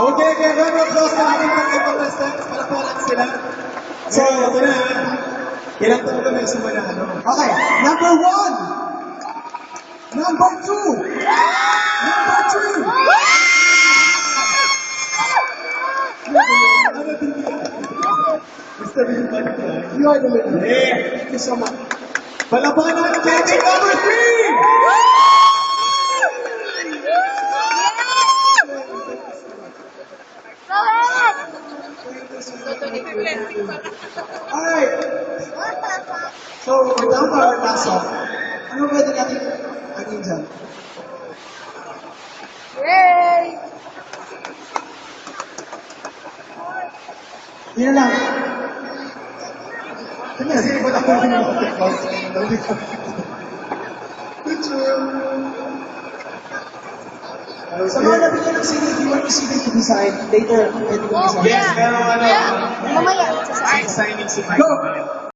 Okay, kaya round of applause sa ating mga contestants. Palapalan sila. So, ito na. Ilang taon kami sa mga ano. Okay, number 1. Number 2. Number 3. Ano din yan? Mr. Wilman ka. You are the winner. Yeah. Thank you so much. Palapalan ang judging number 3! Alright. So, we're down to our last song. Ano pwede natin ano dyan? Yay! Yun lang. Kasi iba na ako yung picture. Sa mga nabigyan ng CD, if you want to see them to design, later, pwede ko design. Yes, meron ano. Mamaya. Signing si Mike. Go!